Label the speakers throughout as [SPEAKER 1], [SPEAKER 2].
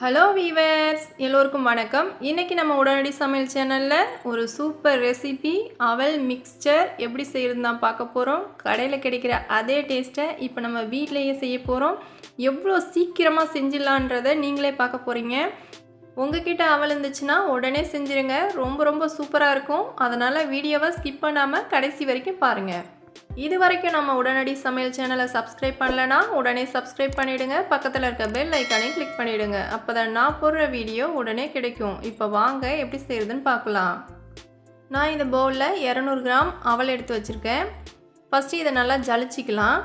[SPEAKER 1] Hello viewers, எல்லோருக்கும் வணக்கம். இன்றைக்கி நம்ம உடனடி சமையல் சேனலில் ஒரு சூப்பர் ரெசிபி அவல் மிக்ஸ்சர் எப்படி செய்கிறது தான் பார்க்க போகிறோம். கடையில் கிடைக்கிற அதே டேஸ்ட்டை இப்போ நம்ம வீட்டிலையே செய்ய போகிறோம். எவ்வளோ சீக்கிரமாக செஞ்சிடலான்றதை நீங்களே பார்க்க போகிறீங்க. உங்ககிட்ட அவல் இருந்துச்சுன்னா உடனே செஞ்சுருங்க. ரொம்ப சூப்பராக இருக்கும். அதனால் வீடியோவை ஸ்கிப் பண்ணாமல் கடைசி வரைக்கும் பாருங்கள். இது வரைக்கும் நம்ம உடனடி சமையல் சேனலை சப்ஸ்கிரைப் பண்ணலனா உடனே சப்ஸ்கிரைப் பண்ணிவிடுங்க. பக்கத்தில் இருக்க பெல் ஐக்கானையும் கிளிக் பண்ணிவிடுங்க. அப்போ தான் நான் போடுற வீடியோ உடனே கிடைக்கும். இப்போ வாங்க எப்படி செய்கிறதுன்னு பார்க்கலாம். நான் இந்த பவுலில் 200 கிராம் அவல் எடுத்து வச்சுருக்கேன். ஃபஸ்ட்டு இதை நல்லா ஜலிச்சிக்கலாம்.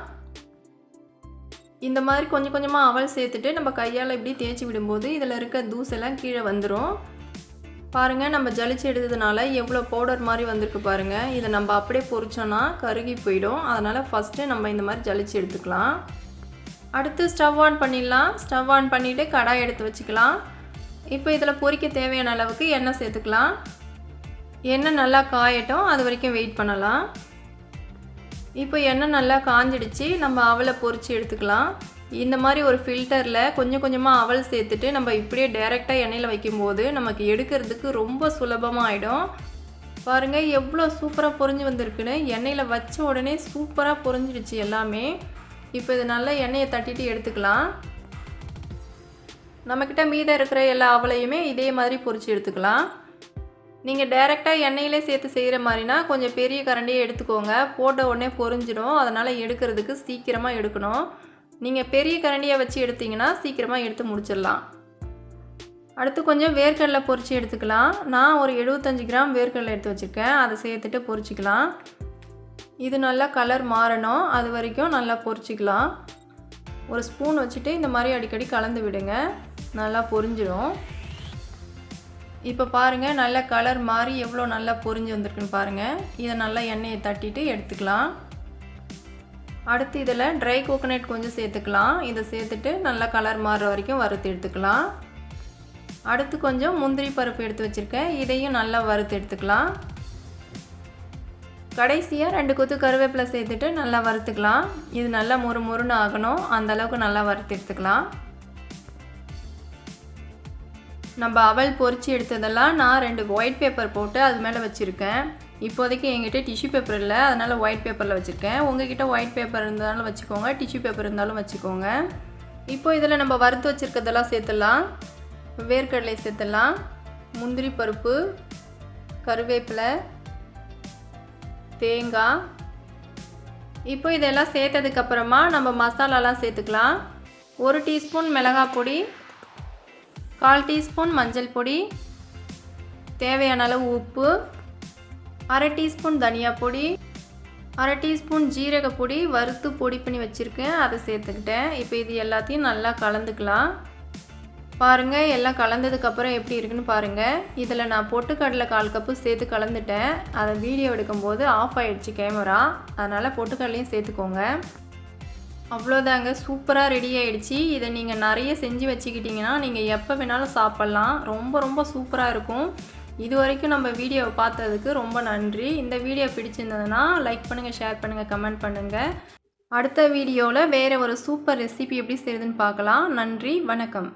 [SPEAKER 1] இந்த மாதிரி கொஞ்சம் கொஞ்சமாக அவல் சேர்த்துட்டு நம்ம கையால் இப்படி தேய்ச்சி விடும்போது இதில் இருக்க தூசெல்லாம் கீழே வந்துடும். பாருங்கள், நம்ம ஜலிச்சு எடுத்ததுனால எவ்வளோ பவுடர் மாதிரி வந்திருக்கு பாருங்கள். இதை நம்ம அப்படியே பொரிச்சோன்னா கருகி போயிடும். அதனால் ஃபஸ்ட்டு நம்ம இந்த மாதிரி ஜலிச்சு எடுத்துக்கலாம். அடுத்து ஸ்டவ் ஆன் பண்ணிடலாம். ஸ்டவ் ஆன் பண்ணிவிட்டு கடாய் எடுத்து வச்சுக்கலாம். இப்போ இதில் பொரிக்க தேவையான அளவுக்கு எண்ணெய் சேர்த்துக்கலாம். எண்ணெய் நல்லா காயட்டும், அது வரைக்கும் வெயிட் பண்ணலாம். இப்போ எண்ணெய் நல்லா காஞ்சிடுச்சு. நம்ம அவலை பொரித்து எடுத்துக்கலாம். இந்த மாதிரி ஒரு ஃபில்டரில் கொஞ்சம் கொஞ்சமாக அவல் சேர்த்துட்டு நம்ம இப்படியே டைரெக்டாக எண்ணெயில் வைக்கும்போது நமக்கு எடுக்கிறதுக்கு ரொம்ப சுலபமாக ஆகிடும். பாருங்கள் எவ்வளோ சூப்பராக பொரிஞ்சு வந்திருக்குன்னு. எண்ணெயில் வச்ச உடனே சூப்பராக பொரிஞ்சிடுச்சு எல்லாமே. இப்போ இது நல்லா எண்ணெயை தட்டிட்டு எடுத்துக்கலாம். நம்மக்கிட்ட மீதம் இருக்கிற எல்லா அவலையுமே இதே மாதிரி பொரித்து எடுத்துக்கலாம். நீங்கள் டைரெக்டாக எண்ணெயிலே சேர்த்து செய்கிற மாதிரினா கொஞ்சம் பெரிய கரண்டியே எடுத்துக்கோங்க. போட்ட உடனே பொரிஞ்சிடும். அதனால் எடுக்கிறதுக்கு சீக்கிரமாக எடுக்கணும். நீங்கள் பெரிய கரண்டியை வச்சு எடுத்திங்கன்னா சீக்கிரமாக எடுத்து முடிச்சிடலாம். அடுத்து கொஞ்சம் வேர்க்கடலை பொரித்து எடுத்துக்கலாம். நான் ஒரு 75 கிராம் வேர்க்கடலை எடுத்து வச்சுருக்கேன். அதை சேர்த்துட்டு பொரிச்சிக்கலாம். இது நல்லா கலர் மாறணும், அது வரைக்கும் நல்லா பொரிச்சிக்கலாம். ஒரு ஸ்பூன் வச்சுட்டு இந்த மாதிரி அடிக்கடி கலந்து விடுங்க. நல்லா பொரிஞ்சிடும். இப்போ பாருங்கள், நல்ல கலர் மாறி எவ்வளோ நல்லா பொரிஞ்சு வந்திருக்குன்னு பாருங்கள். இதை நல்லா எண்ணெயை தட்டிட்டு எடுத்துக்கலாம். அடுத்து இதில் ட்ரை கோகோனட் கொஞ்சம் சேர்த்துக்கலாம். இதை சேர்த்துட்டு நல்லா கலர் மாறுற வரைக்கும் வறுத்து எடுத்துக்கலாம். அடுத்து கொஞ்சம் முந்திரி பருப்பு எடுத்து வச்சுருக்கேன். இதையும் நல்லா வறுத்து எடுத்துக்கலாம். கடைசியாக 2 கொத்து கருவேப்பிலை சேர்த்துட்டு நல்லா வறுத்துக்கலாம். இது நல்லா மொறுன்னு ஆகணும், அந்தளவுக்கு நல்லா வறுத்து எடுத்துக்கலாம். நம்ம அவல் பொரித்து எடுத்ததெல்லாம் நான் 2 ஒயிட் பேப்பர் போட்டு அது மேலே வச்சுருக்கேன். இப்போதைக்கு என்கிட்ட டிஷ்யூ பேப்பர் இல்லை, அதனால் ஒயிட் பேப்பரில் வச்சுருக்கேன். உங்கள்கிட்ட ஒயிட் பேப்பர் இருந்தாலும் வச்சுக்கோங்க, டிஷ்யூ பேப்பர் இருந்தாலும் வச்சுக்கோங்க. இப்போ இதில் நம்ம வறுத்து வச்சுருக்கிறதெல்லாம் சேர்த்துடலாம். வேர்க்கடலை சேர்த்துடலாம், முந்திரி பருப்பு, கருவேப்பிலை, தேங்காய். இப்போ இதெல்லாம் சேர்த்ததுக்கப்புறமா நம்ம மசாலாலாம் சேர்த்துக்கலாம். 1 டீஸ்பூன் மிளகாய் பொடி, 1/4 டீஸ்பூன் மஞ்சள் பொடி, தேவையான அளவு உப்பு, 1/2 டீஸ்பூன் தனியா பொடி, 1/2 டீஸ்பூன் ஜீரக பொடி வறுத்து பொடி பண்ணி வச்சுருக்கேன், அதை சேர்த்துக்கிட்டேன். இப்போ இது எல்லாத்தையும் நல்லா கலந்துக்கலாம். பாருங்கள், எல்லாம் கலந்ததுக்கப்புறம் எப்படி இருக்குன்னு பாருங்கள். இதில் நான் பொட்டுக்கடலை 1/4 கப்பு சேர்த்து கலந்துட்டேன். அதை வீடியோ எடுக்கும்போது ஆஃப் ஆகிடுச்சு கேமரா, அதனால் பொட்டுக்கடலையும் சேர்த்துக்கோங்க. அவ்வளோதாங்க, சூப்பராக ரெடி ஆகிடுச்சு. இதை நீங்கள் நிறைய செஞ்சு வச்சுக்கிட்டிங்கன்னா நீங்கள் எப்போ வேணாலும் சாப்பிட்லாம். ரொம்ப சூப்பராக இருக்கும். இது வரைக்கும் நம்ம வீடியோவை பார்த்ததுக்கு ரொம்ப நன்றி. இந்த வீடியோ பிடிச்சிருந்ததுன்னா லைக் பண்ணுங்கள், ஷேர் பண்ணுங்கள், கமெண்ட் பண்ணுங்கள். அடுத்த வீடியோவில் வேறு ஒரு சூப்பர் ரெசிபி எப்படி செய்யுதுன்னு பார்க்கலாம். நன்றி, வணக்கம்.